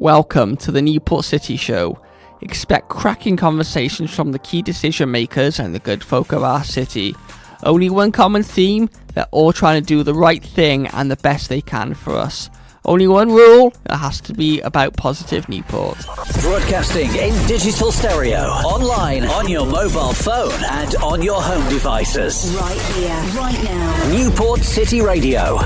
Welcome to the Newport City Show. Expect cracking conversations from the key decision makers and the good folk of our city. Only one common theme, they're all trying to do the right thing and the best they can for us. Only one rule, it has to be about positive Newport. Broadcasting in digital stereo, online, on your mobile phone and on your home devices. Right here, right now. Newport City Radio.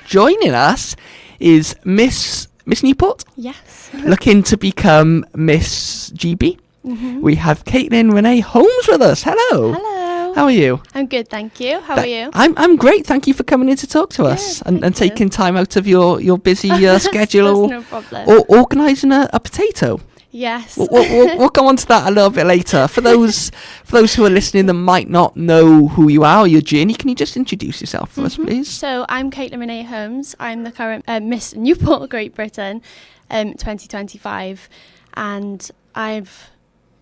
Joining us is Miss Newport. Yes. Looking to become Miss GB. Mm-hmm. We have Caitlin Renee Holmes with us. Hello. Hello. How are you? I'm good, thank you. How are you? I'm great. Thank you for coming in to talk to us and taking time out of your busy schedule. That's no problem. Or organising a potato. Yes. We'll go on to that a little bit later. For those who are listening that might not know who you are or your journey, can you just introduce yourself for us, please? So I'm Caitlin Renee Holmes. I'm the current Miss Newport, Great Britain, 2025, and I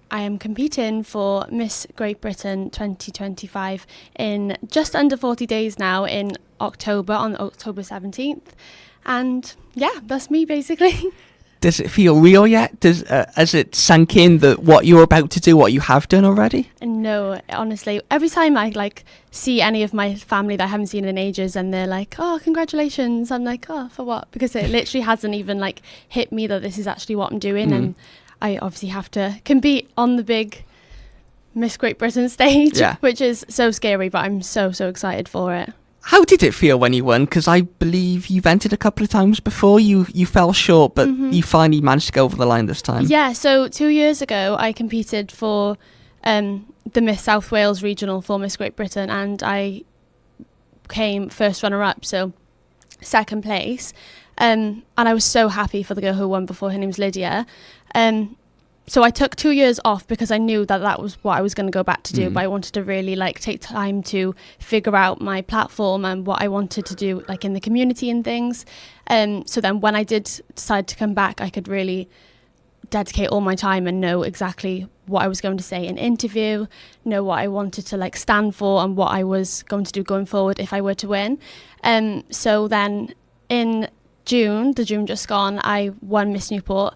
am competing for Miss Great Britain 2025 in just under 40 days now in October, on October 17th. And yeah, that's me basically. Does it feel real yet? Has it sunk in that what you're about to do, what you have done already? No, honestly, every time I see any of my family that I haven't seen in ages and they're like, oh, congratulations, I'm like, oh, for what? Because it literally hasn't even hit me that this is actually what I'm doing. And I obviously have to compete on the big Miss Great Britain stage, which is so scary, but I'm so excited for it. How did it feel when you won? Because I believe you've entered a couple of times before. You fell short, but you finally managed to go over the line this time. Yeah, so 2 years ago, I competed for the Miss South Wales regional for Miss Great Britain, and I came first runner-up, so second place. And I was so happy for the girl who won before. Her name's Lydia. So I took 2 years off because I knew that was what I was going to go back to do, but I wanted to really take time to figure out my platform and what I wanted to do in the community and things. So then when I did decide to come back, I could really dedicate all my time and know exactly what I was going to say in interview, know what I wanted to stand for and what I was going to do going forward if I were to win. So then in June, the June just gone, I won Miss Newport.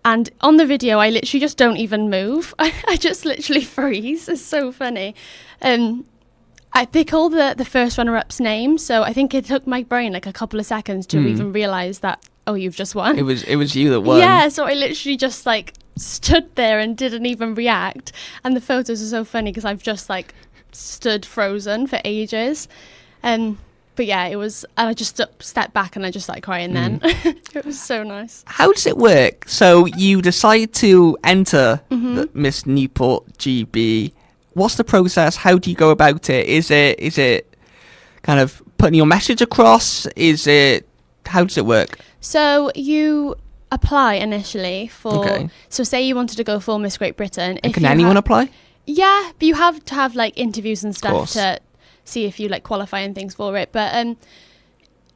And on the video, I literally just don't even move. I just literally freeze. It's so funny. They call the first runner-up's name, so I think it took my brain a couple of seconds to even realise that, oh, you've just won. It was you that won. Yeah, so I literally just stood there and didn't even react. And the photos are so funny because I've just stood frozen for ages. But yeah, it was, and I just stepped back and I just started crying then. It was so nice. How does it work? So you decide to enter the Miss Newport GB. What's the process? How do you go about it? Is it kind of putting your message across? How does it work? So you apply initially for, so say you wanted to go for Miss Great Britain. Can anyone apply? Yeah, but you have to have interviews and stuff to see if you qualify and things for it. But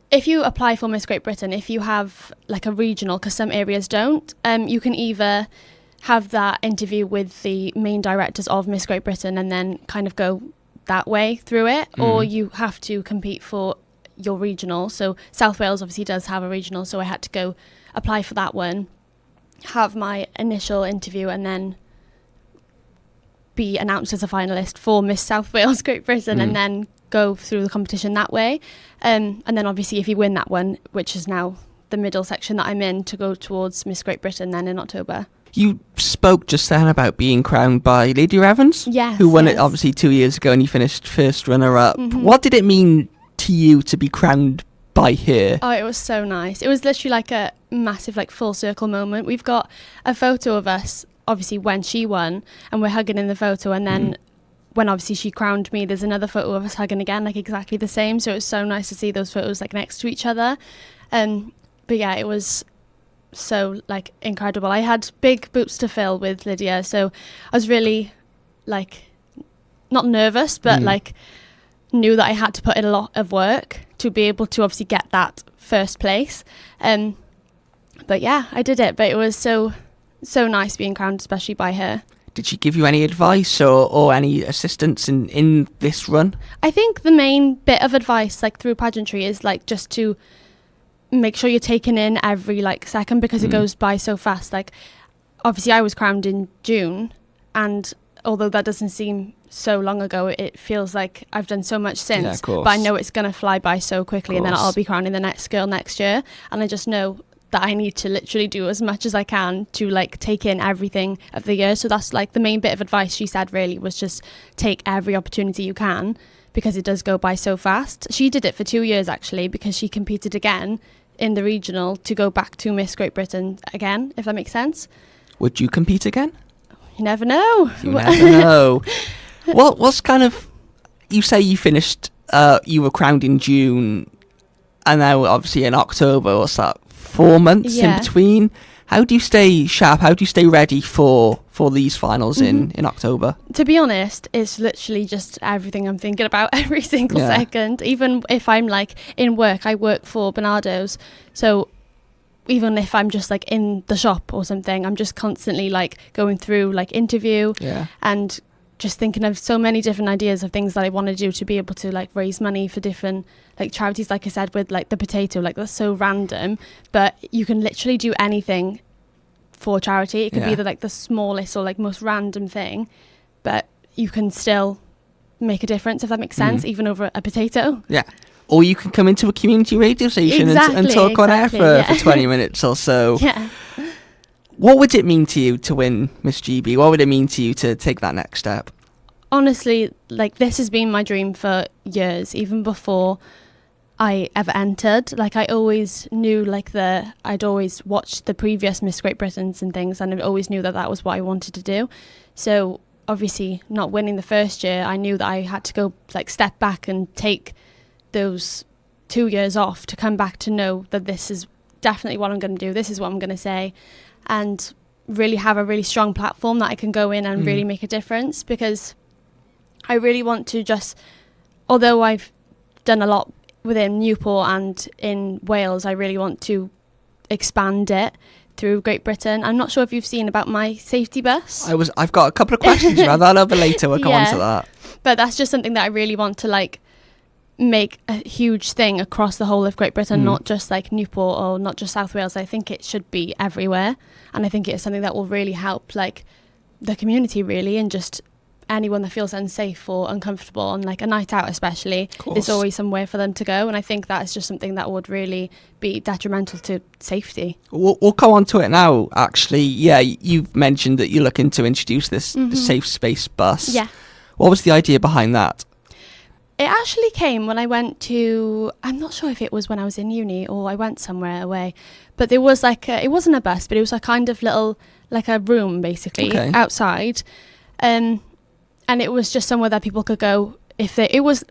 if you apply for Miss Great Britain, if you have a regional, because some areas don't, you can either have that interview with the main directors of Miss Great Britain and then kind of go that way through it, or you have to compete for your regional. So South Wales obviously does have a regional, so I had to go apply for that one, have my initial interview, and then be announced as a finalist for Miss South Wales Great Britain and then go through the competition that way. And then obviously if you win that one, which is now the middle section that I'm in, to go towards Miss Great Britain then in October. You spoke just then about being crowned by Lydia Evans, who won it obviously 2 years ago, and you finished first runner-up. What did it mean to you to be crowned by her? Oh, it was so nice. It was literally a massive full circle moment. We've got a photo of us obviously when she won and we're hugging in the photo, and then when obviously she crowned me, there's another photo of us hugging again, exactly the same. So it was so nice to see those photos next to each other. But yeah, it was so incredible. I had big boots to fill with Lydia, so I was really not nervous, but knew that I had to put in a lot of work to be able to obviously get that first place. But yeah, I did it. But it was so nice being crowned, especially by her. Did she give you any advice or any assistance in this run? I think the main bit of advice through pageantry is just to make sure you're taking in every like second, because it goes by so fast. Like obviously I was crowned in June, and although that doesn't seem so long ago, it feels like I've done so much since. Yeah, of course. But I know it's going to fly by so quickly, and then I'll be crowning the next girl next year, and I just know that I need to literally do as much as I can to like take in everything of the year. So that's like the main bit of advice she said really was just take every opportunity you can, because it does go by so fast. She did it for 2 years actually, because she competed again in the regional to go back to Miss Great Britain again, if that makes sense. Would you compete again? You never know. You never know. What's kind of, you say you finished, you were crowned in June, and now obviously in October, what's that, 4 months in between? How do you stay sharp? How do you stay ready for these finals in October? To be honest, it's literally just everything I'm thinking about every single second. Even if I'm like in work, I work for Bernardo's, so even if I'm just like in the shop or something, I'm just constantly like going through like interview and just thinking of so many different ideas of things that I want to do to be able to like raise money for different like charities. Like I said with like the potato, like that's so random, but you can literally do anything for charity. It could be like the smallest or like most random thing, but you can still make a difference, if that makes sense, even over a potato. Yeah. Or you can come into a community radio station and talk on air for 20 minutes or so. Yeah. What would it mean to you to win Miss GB? What would it mean to you to take that next step? Honestly, like this has been my dream for years, even before I ever entered. Like I always knew I'd always watched the previous Miss Great Britains and things, and I always knew that that was what I wanted to do. So obviously not winning the first year, I knew that I had to go like step back and take those 2 years off to come back to know that this is definitely what I'm going to do. This is what I'm going to say, and really have a really strong platform that I can go in and really make a difference, because I really want to just, although I've done a lot within Newport and in Wales, I really want to expand it through Great Britain. I'm not sure if you've seen about my safety bus. I've got a couple of questions about that over later. We'll go on to that. But that's just something that I really want to like make a huge thing across the whole of Great Britain, not just like Newport or not just South Wales. I think it should be everywhere, and I think it's something that will really help like the community really, and just anyone that feels unsafe or uncomfortable on like a night out especially. There's always somewhere for them to go, and I think that is just something that would really be detrimental to safety. We'll go on to it now actually. Yeah, you've mentioned that you're looking to introduce this safe space bus. Yeah. What was the idea behind that? It actually came when I went to, I'm not sure if it was when I was in uni or I went somewhere away, but there was like, it wasn't a bus, but it was a kind of little, like a room basically outside. And it was just somewhere that people could go it was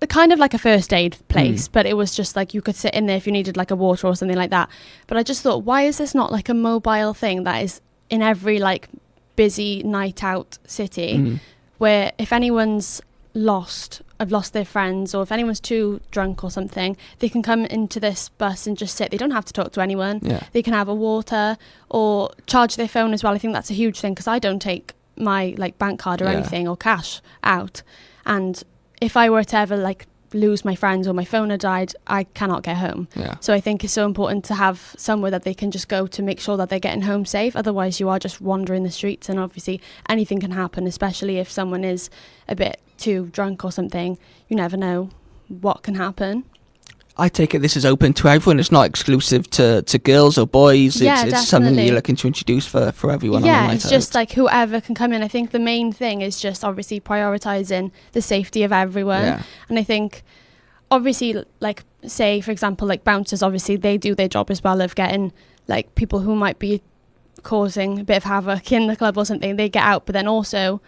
kind of like a first aid place, but it was just like you could sit in there if you needed like a water or something like that. But I just thought, why is this not like a mobile thing that is in every like busy night out city where if anyone's have lost their friends, or if anyone's too drunk or something, they can come into this bus and just sit. They don't have to talk to anyone. They can have a water or charge their phone as well. I think that's a huge thing, because I don't take my like bank card or anything or cash out, and if I were to ever like lose my friends or my phone had died, I cannot get home. So I think it's so important to have somewhere that they can just go to make sure that they're getting home safe. Otherwise you are just wandering the streets, and obviously anything can happen, especially if someone is a bit too drunk or something. You never know what can happen. I take it this is open to everyone. It's not exclusive to girls or boys. It's something that you're looking to introduce for everyone. Yeah, on the it's just like whoever can come in. I think the main thing is just obviously prioritising the safety of everyone. And I think obviously like say for example like bouncers, obviously they do their job as well of getting like people who might be causing a bit of havoc in the club or something, they get out. But then also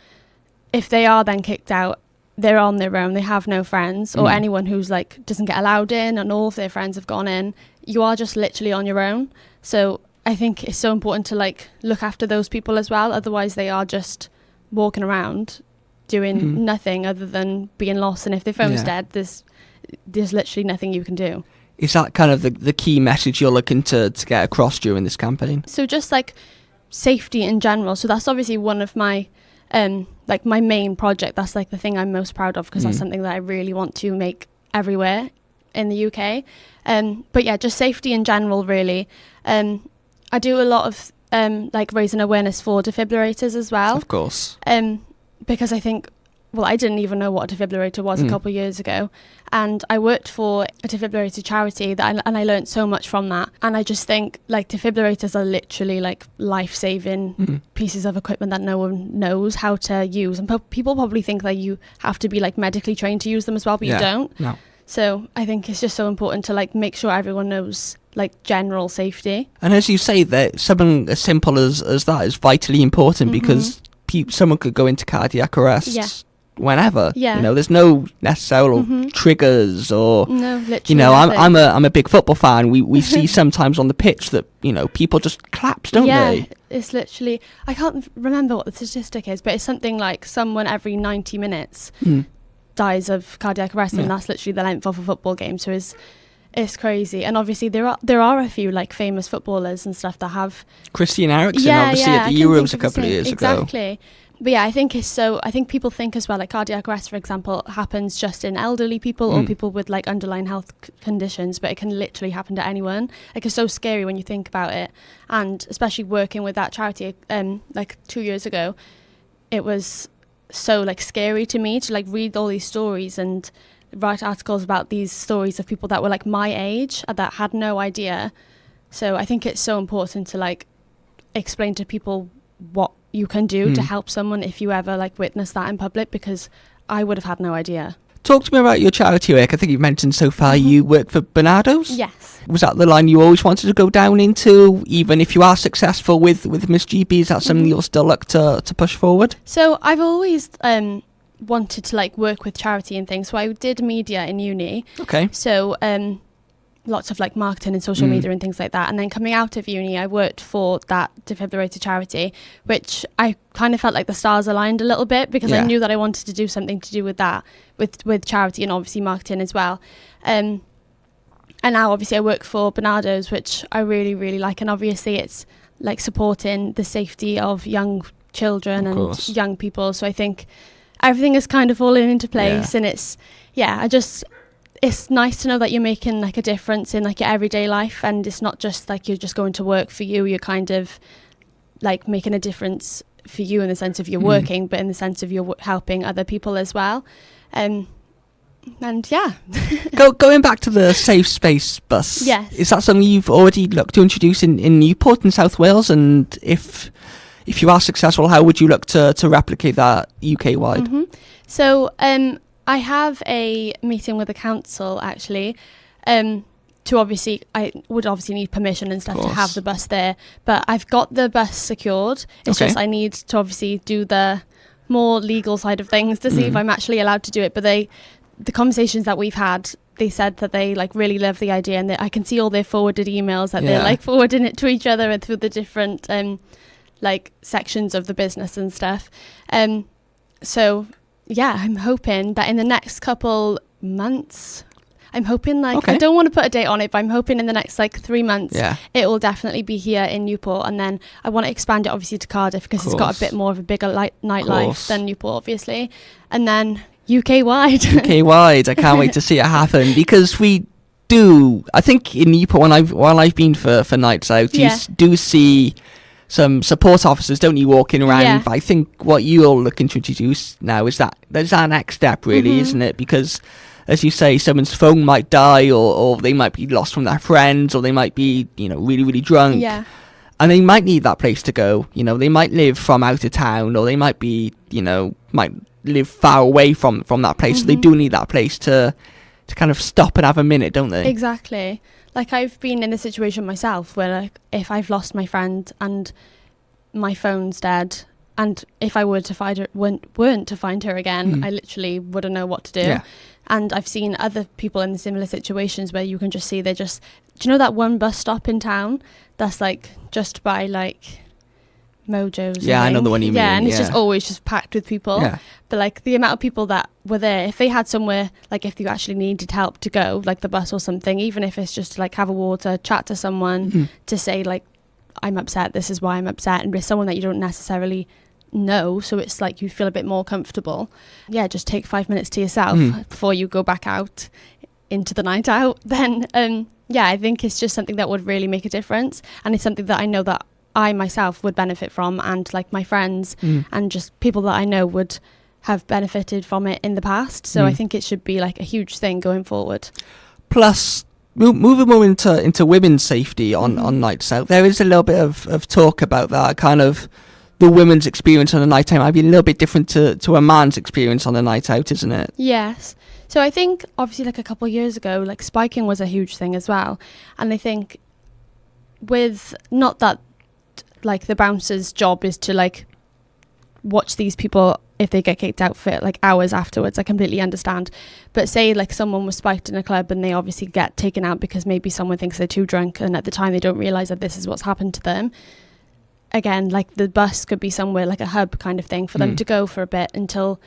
if they are then kicked out, they're on their own, they have no friends, or anyone who's like doesn't get allowed in and all of their friends have gone in, you are just literally on your own. So I think it's so important to like look after those people as well, otherwise they are just walking around doing nothing other than being lost, and if their phone's dead, there's literally nothing you can do. Is that kind of the key message you're looking to get across during this campaign? So just like safety in general, so that's obviously one of my like my main project. That's like the thing I'm most proud of, because that's something that I really want to make everywhere. in the UK. But yeah, just safety in general, really. I do a lot of like raising awareness for defibrillators as well. Of course. Because I think, well, I didn't even know what a defibrillator was a couple of years ago. And I worked for a defibrillator charity and I learned so much from that. And I just think like defibrillators are literally like life-saving pieces of equipment that no one knows how to use. And people probably think that you have to be like medically trained to use them as well, but you don't. No. So I think it's just so important to like make sure everyone knows like general safety. And as you say, that something as simple as that is vitally important because someone could go into cardiac arrest whenever. Yeah. You know, there's no necessarily triggers or no, literally. You know, nothing. I'm a big football fan. We see sometimes on the pitch that, you know, people just collapse, don't they? Yeah, it's literally, I can't remember what the statistic is, but it's something like someone every 90 minutes dies of cardiac arrest, and that's literally the length of a football game. So it's crazy. And obviously there are a few like famous footballers and stuff that have Christian Eriksen, obviously at the Euros a couple of years ago. Exactly. But yeah, I think people think as well, like cardiac arrest, for example, happens just in elderly people or people with like underlying health conditions, but it can literally happen to anyone. Like, it's so scary when you think about it. And especially working with that charity, like 2 years ago, it was so like scary to me to like read all these stories and write articles about these stories of people that were like my age that had no idea. So I think it's so important to like explain to people what you can do to help someone if you ever like witness that in public, because I would have had no idea. Talk to me about your charity work. I think you've mentioned so far you work for Bernardo's. Yes. Was that the line you always wanted to go down into? Even if you are successful with Miss GB, is that something you'll still look to push forward? So I've always wanted to like work with charity and things. So I did media in uni. Okay. So lots of like marketing and social media and things like that. And then coming out of uni, I worked for that defibrillator charity, which I kind of felt like the stars aligned a little bit, because I knew that I wanted to do something to do with that, with charity and obviously marketing as well. And now obviously I work for Bernardo's, which I really, really like. And obviously it's like supporting the safety of young children and young people. So I think everything is kind of falling into place, and it's nice to know that you're making like a difference in like your everyday life, and it's not just like you're just going to work for you. You're kind of like making a difference for you in the sense of you're working, but in the sense of you're helping other people as well. And yeah. Going back to the safe space bus. Yes. Is that something you've already looked to introduce in Newport in South Wales? And if you are successful, how would you look to replicate that UK wide? So I have a meeting with the council actually, to obviously, I would obviously need permission and stuff to have the bus there, but I've got the bus secured. It's just I need to obviously do the more legal side of things to see if I'm actually allowed to do it. But the conversations that we've had, they said that they like really love the idea, and I can see all their forwarded emails that they're like forwarding it to each other and through the different like sections of the business and stuff. So yeah, I'm hoping that in the next couple months, I'm hoping like, I don't want to put a date on it, but I'm hoping in the next like 3 months, it will definitely be here in Newport. And then I want to expand it obviously to Cardiff, because it's got a bit more of a bigger nightlife than Newport, obviously. And then UK wide. UK wide, I can't wait to see it happen, because we do, I think in Newport, while I've been for nights out, you do see some support officers, don't you, walking around. I think what you're looking to introduce now is that there's our next step, really, isn't it? Because as you say, someone's phone might die, or they might be lost from their friends, or they might be, you know, really, really drunk. Yeah. And they might need that place to go. You know, they might live from out of town, or they might be, you know, might live far away from that place. So they do need that place to kind of stop and have a minute, don't they? Exactly. Like, I've been in a situation myself where, like, if I've lost my friend and my phone's dead, and if I weren't to find her again, I literally wouldn't know what to do. Yeah. And I've seen other people in similar situations where you can just see do you know that one bus stop in town that's like just by like Mojo's? Yeah, I know the one you mean. Yeah, and it's just always just packed with people. Yeah. But like the amount of people that were there, if they had somewhere, like if you actually needed help to go, like the bus or something, even if it's just to like have a water, chat to someone, to say like, I'm upset, this is why I'm upset, and with someone that you don't necessarily know, so it's like you feel a bit more comfortable. Yeah, just take 5 minutes to yourself before you go back out into the night out, then I think it's just something that would really make a difference, and it's something that I know that I myself would benefit from, and like my friends and just people that I know would have benefited from it in the past. So I think it should be like a huge thing going forward. Plus, moving more into women's safety on nights out, there is a little bit of talk about that, kind of the women's experience on a night out might be a little bit different to a man's experience on a night out, isn't it? Yes. So I think obviously like a couple of years ago, like spiking was a huge thing as well. And I think with, not that like the bouncer's job is to like watch these people if they get kicked out for like hours afterwards, I completely understand. But say like someone was spiked in a club and they obviously get taken out because maybe someone thinks they're too drunk and at the time they don't realise that this is what's happened to them. Again, like the bus could be somewhere like a hub kind of thing for them to go for a bit until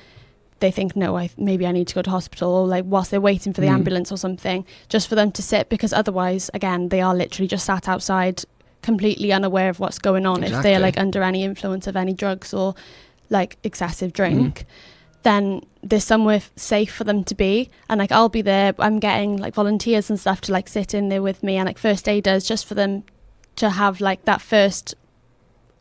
they think, no, maybe I need to go to hospital, or like whilst they're waiting for the ambulance or something, just for them to sit, because otherwise, again, they are literally just sat outside completely unaware of what's going on. Exactly. If they're like under any influence of any drugs or like excessive drink, then there's somewhere safe for them to be. And like I'll be there, I'm getting like volunteers and stuff to like sit in there with me, and like first aiders, just for them to have like that first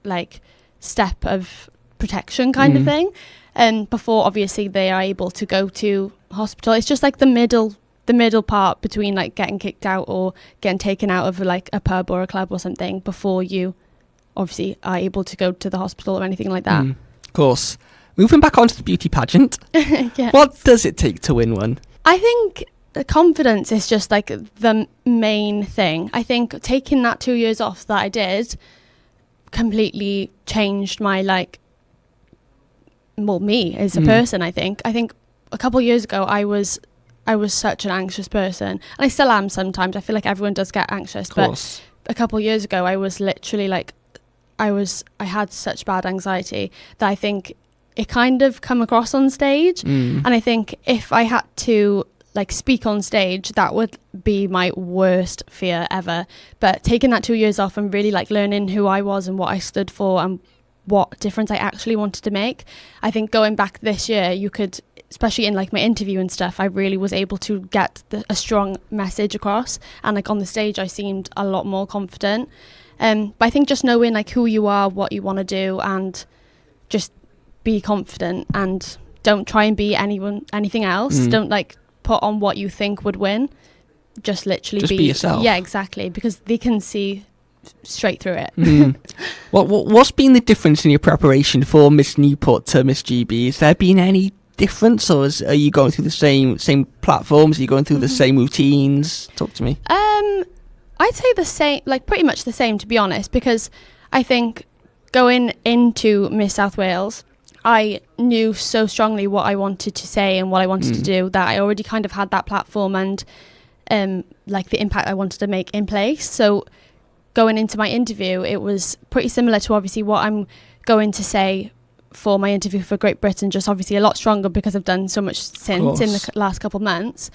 like step of protection kind of thing, and before obviously they are able to go to hospital. It's just like the middle part between like getting kicked out or getting taken out of like a pub or a club or something before you obviously are able to go to the hospital or anything like that. Of course. Moving back onto the beauty pageant, Yeah. What does it take to win one? I think the confidence is just like the main thing. I think taking that 2 years off that I did completely changed my me as a person. I think a couple of years ago I was such an anxious person, and I still am sometimes. I feel like everyone does get anxious, but a couple of years ago I was literally like I had such bad anxiety that I think it kind of come across on stage. And I think if I had to like speak on stage, that would be my worst fear ever. But taking that 2 years off and really like learning who I was and what I stood for and what difference I actually wanted to make, I think going back this year, you could, especially in like my interview and stuff, I really was able to get a strong message across, and like on the stage I seemed a lot more confident. But I think just knowing like who you are, what you want to do, and just be confident and don't try and be anything else. Don't like put on what you think would win. Just literally be yourself. Yeah, exactly, because they can see straight through it. What's been the difference in your preparation for Miss Newport to Miss GB? Has there been any difference, or are you going through the same platforms? Are you going through the same routines? Talk to me. I'd say the same, like pretty much the same, to be honest, because I think going into Miss South Wales, I knew so strongly what I wanted to say and what I wanted to do, that I already kind of had that platform and like the impact I wanted to make in place. So going into my interview, it was pretty similar to obviously what I'm going to say for my interview for Great Britain, just obviously a lot stronger because I've done so much since in the last couple of months.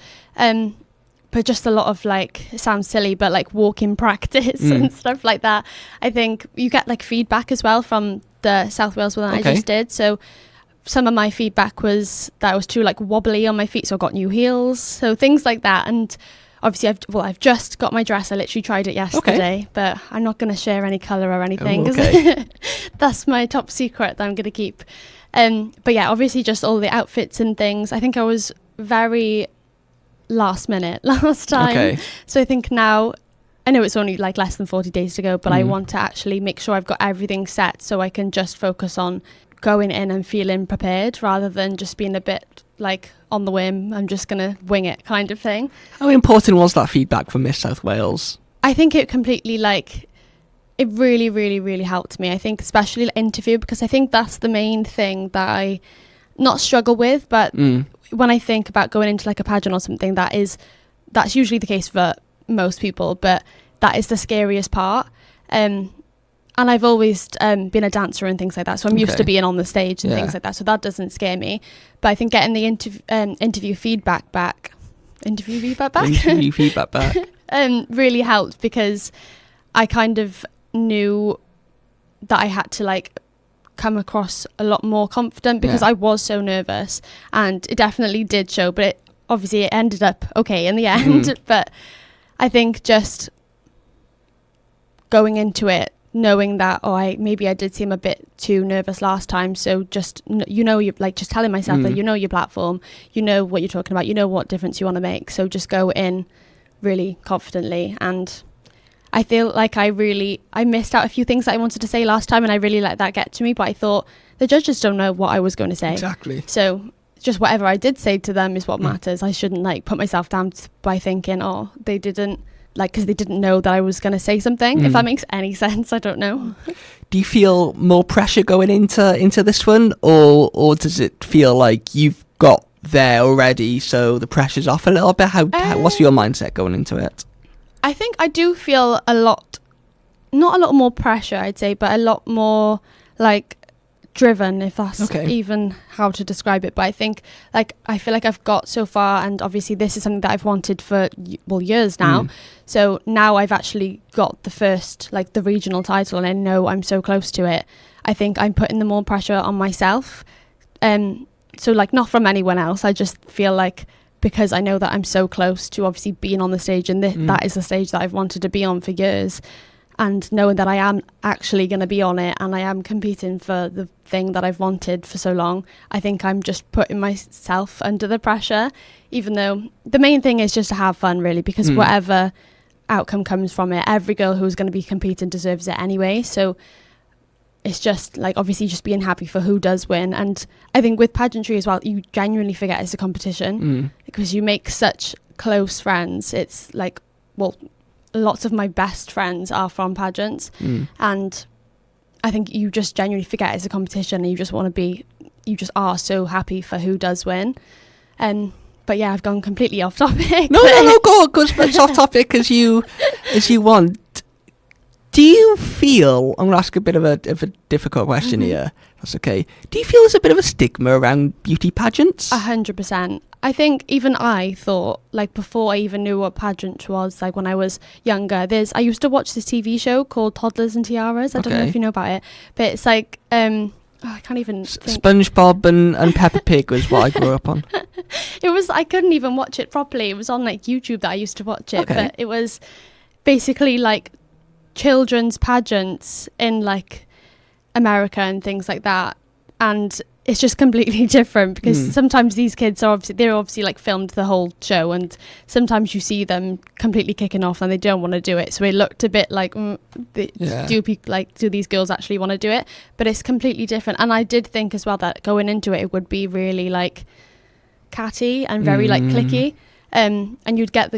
But just a lot of like, it sounds silly, but like walk-in practice and stuff like that. I think you get like feedback as well from the South Wales one I just did. So some of my feedback was that I was too like wobbly on my feet, so I got new heels. So things like that. And obviously I've just got my dress. I literally tried it yesterday, but I'm not going to share any colour or anything. That's my top secret that I'm going to keep. But yeah, obviously just all the outfits and things. I think I was very last minute last time. So I think now, I know it's only like less than 40 days to go, but I want to actually make sure I've got everything set so I can just focus on going in and feeling prepared rather than just being a bit like on the whim, I'm just gonna wing it kind of thing. How important was that feedback from Miss South Wales? I think it completely it really, really, really helped me. I think especially the interview, because I think that's the main thing that I not struggle with, but when I think about going into like a pageant or something, that's usually the case for most people, but that is the scariest part. And I've always been a dancer and things like that, so I'm used to being on the stage and things like that, so that doesn't scare me. But I think getting the interview feedback back really helped, because I kind of knew that I had to like come across a lot more confident, because I was so nervous, and it definitely did show, but obviously it ended up okay in the end. But I think just going into it, knowing that, maybe I did seem a bit too nervous last time. So just, you're like, just telling myself that, your platform, what you're talking about, what difference you want to make. So just go in really confidently. And I feel like I missed out a few things that I wanted to say last time, and I really let that get to me. But I thought the judges don't know what I was going to say. Exactly. So just whatever I did say to them is what matters. I shouldn't like put myself down by thinking, they didn't, like, because they didn't know that I was going to say something. If that makes any sense, I don't know. Do you feel more pressure going into this one, or does it feel like you've got there already, so the pressure's off a little bit? What's your mindset going into it? I think I do feel not a lot more pressure, I'd say, but a lot more like driven, if that's even how to describe it. But I think, like, I feel like I've got so far, and obviously this is something that I've wanted for years now. So now I've actually got the first, like, the regional title, and I know I'm so close to it. I think I'm putting the more pressure on myself, so like not from anyone else. I just feel like, because I know that I'm so close to obviously being on the stage, and that is the stage that I've wanted to be on for years, and knowing that I am actually going to be on it and I am competing for the thing that I've wanted for so long, I think I'm just putting myself under the pressure, even though the main thing is just to have fun, really, because whatever outcome comes from it, every girl who's going to be competing deserves it anyway. So it's just like, obviously, just being happy for who does win. And I think with pageantry as well, you genuinely forget it's a competition because you make such close friends. It's like, well, lots of my best friends are from pageants, and I think you just genuinely forget it's a competition, and you just are so happy for who does win. But yeah, I've gone completely off topic. No, go as off topic as you want. Do you feel, I'm going to ask a bit of a difficult question here, that's okay. Do you feel there's a bit of a stigma around beauty pageants? 100%. I think even I thought, like, before I even knew what pageant was, like when I was younger, I used to watch this TV show called Toddlers and Tiaras. I don't know if you know about it, but it's like, I can't even think. SpongeBob and Peppa Pig was what I grew up on. I couldn't even watch it properly. It was on like YouTube that I used to watch it, but it was basically like children's pageants in like America and things like that, and it's just completely different because sometimes these kids are obviously like filmed the whole show, and sometimes you see them completely kicking off and they don't want to do it, so it looked a bit like do these girls actually want to do it? But it's completely different. And I did think as well that going into it would be really like catty and very like cliquey. And you'd get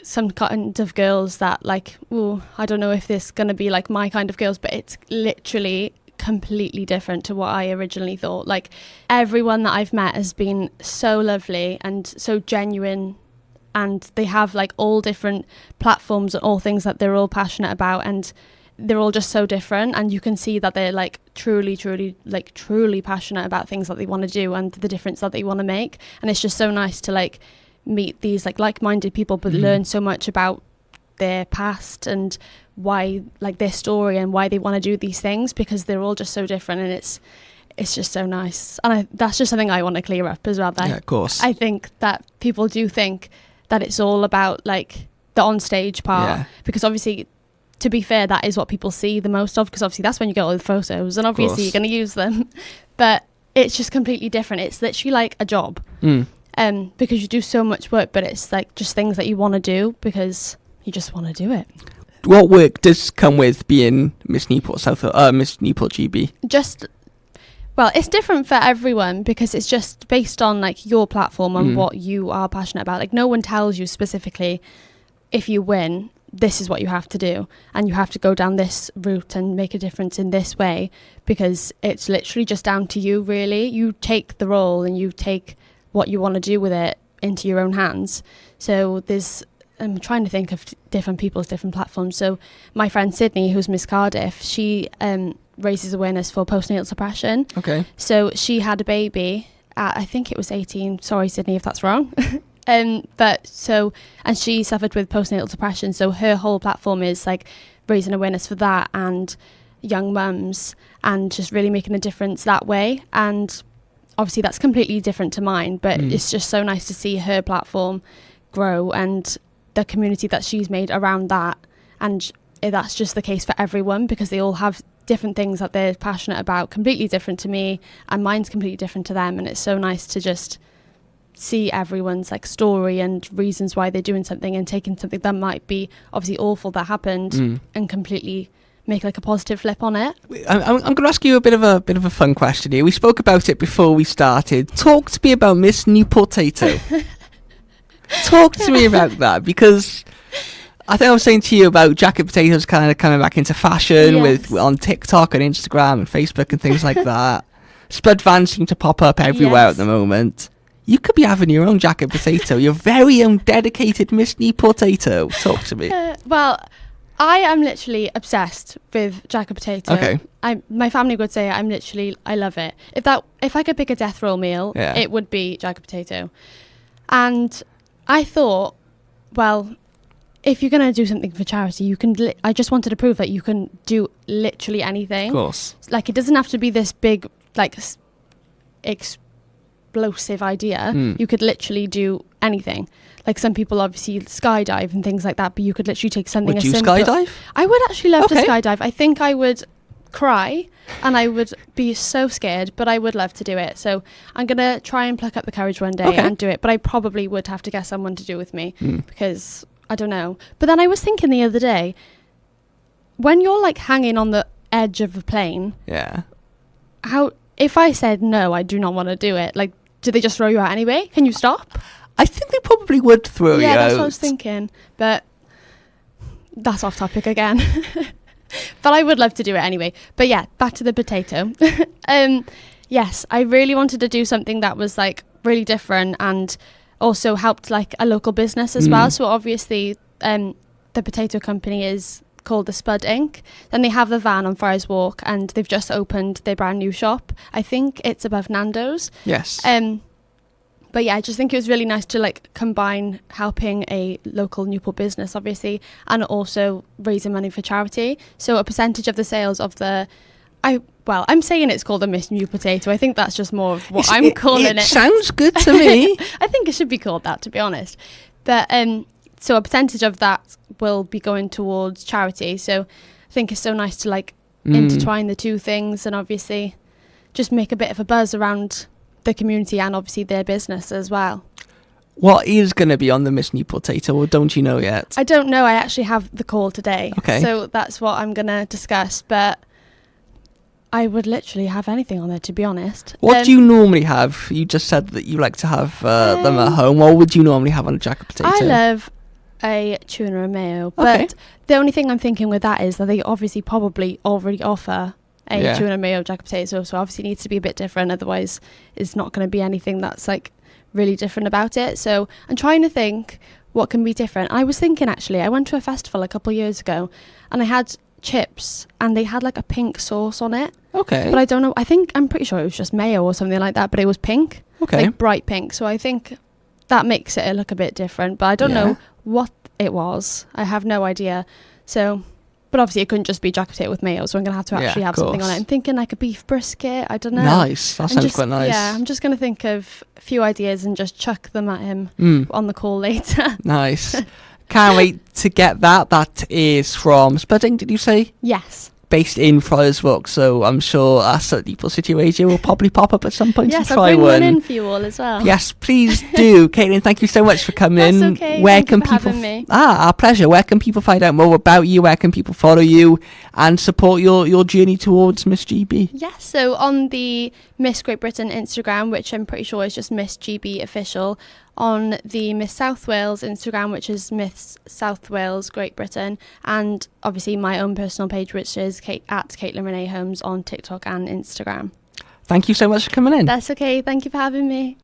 some kind of girls that like, I don't know if this is going to be like my kind of girls, but it's literally completely different to what I originally thought. Like, everyone that I've met has been so lovely and so genuine, and they have like all different platforms and all things that they're all passionate about, and they're all just so different, and you can see that they're like truly passionate about things that they want to do and the difference that they want to make. And it's just so nice to like meet these like-minded people, but learn so much about their past and why, like, their story and why they want to do these things, because they're all just so different, and it's just so nice. And that's just something I want to clear up as well. That of course. I think that people do think that it's all about like the on-stage part, because obviously, to be fair, that is what people see the most of, because obviously that's when you get all the photos, and obviously you're going to use them. But it's just completely different. It's literally like a job. Because you do so much work, but it's like just things that you want to do because you just want to do it. What work does come with being Miss Newport Miss Newport GB? It's different for everyone, because it's just based on like your platform and what you are passionate about. Like, no one tells you specifically, if you win, this is what you have to do, and you have to go down this route and make a difference in this way, because it's literally just down to you, really. You take the role and you take what you want to do with it into your own hands. So I'm trying to think of different people's different platforms. So my friend Sydney, who's Miss Cardiff, she raises awareness for postnatal depression. Okay. So she had a baby at, I think it was 18. Sorry, Sydney, if that's wrong. And she suffered with postnatal depression. So her whole platform is like raising awareness for that and young mums, and just really making a difference that way. And obviously that's completely different to mine, but it's just so nice to see her platform grow and the community that she's made around that. And that's just the case for everyone, because they all have different things that they're passionate about, completely different to me, and mine's completely different to them. And it's so nice to just see everyone's like story and reasons why they're doing something, and taking something that might be obviously awful that happened and completely make like a positive flip on it. I'm going to ask you a bit of a fun question here. We spoke about it before we started. Talk to me about Miss Newport. Talk to me about that, because I think I was saying to you about jacket potatoes kind of coming back into fashion with on TikTok and Instagram and Facebook and things like that. Spud vans seem to pop up everywhere at the moment. You could be having your own jacket potato, your very own dedicated Miss Newport. Talk to me. Well, I am literally obsessed with jacket potato. Okay. My family would say I love it. If I could pick a death roll meal, it would be jacket potato. And I thought, well, if you're going to do something for charity, you can. I just wanted to prove that you can do literally anything. Of course. Like, it doesn't have to be this big, like, explosive idea. You could literally do anything. Like, some people obviously skydive and things like that, but you could literally take something. Would you skydive? I would actually love to skydive. I think I would cry and I would be so scared, but I would love to do it. So I'm going to try and pluck up the courage one day and do it. But I probably would have to get someone to do it with me because I don't know. But then I was thinking the other day, when you're like hanging on the edge of a plane, if I said no, I do not want to do it, like, do they just throw you out anyway? Can you stop? I think they probably would throw you out. Yeah, that's what I was thinking. But that's off topic again. But I would love to do it anyway. But yeah, back to the potato. Yes, I really wanted to do something that was like really different and also helped like a local business as well. So obviously the potato company is called the Spud Inc. Then they have the van on Friars Walk, and they've just opened their brand new shop. I think it's above Nando's. Yes. But yeah, I just think it was really nice to like combine helping a local Newport business, obviously, and also raising money for charity. So a percentage of the sales of I'm saying it's called a Miss New Potato. I think that's just more of what I'm calling it. It sounds good to me. I think it should be called that, to be honest. But so a percentage of that will be going towards charity. So I think it's so nice to like intertwine the two things and obviously just make a bit of a buzz around the community and obviously their business as well. What is going to be on the Miss New Potato, or don't you know yet? I don't know. I actually have the call today. Okay. So that's what I'm going to discuss. But I would literally have anything on there, to be honest. What do you normally have? You just said that you like to have them at home. What would you normally have on a jacket potato? I love a tuna and mayo. But the only thing I'm thinking with that is that they obviously probably already offer a tuna and mayo jacket potato, so obviously it needs to be a bit different, otherwise it's not going to be anything that's like really different about it. So I'm trying to think what can be different. I was thinking, actually, I went to a festival a couple of years ago and I had chips and they had like a pink sauce on it. Okay. But I don't know, I'm pretty sure it was just mayo or something like that, but it was pink. Okay. Like bright pink. So I think that makes it look a bit different, but I don't know what it was. I have no idea. So, but obviously it couldn't just be jacket potato with mayo, so I'm going to have to actually have something on it. I'm thinking like a beef brisket, I don't know. Nice, that sounds quite nice. Yeah, I'm just going to think of a few ideas and just chuck them at him on the call later. Nice. Can't wait to get that. That is from Spudding, did you say? Yes. Based in Friars Walk, so I'm sure us at Newport City Radio will probably pop up at some point and try I'll bring one. one in for you all as well. Yes, please do. Caitlin, thank you so much for coming. That's okay. Where Thank can you for people having me. Our pleasure. Where can people find out more about you? Where can people follow you and support your journey towards Miss GB? Yes, so on the Miss Great Britain Instagram, which I'm pretty sure is just Miss GB Official, on the Miss South Wales Instagram, which is Miss South Wales Great Britain, and obviously my own personal page, which is at Caitlin Renee Holmes on TikTok and Instagram. Thank you so much for coming in. That's okay. Thank you for having me.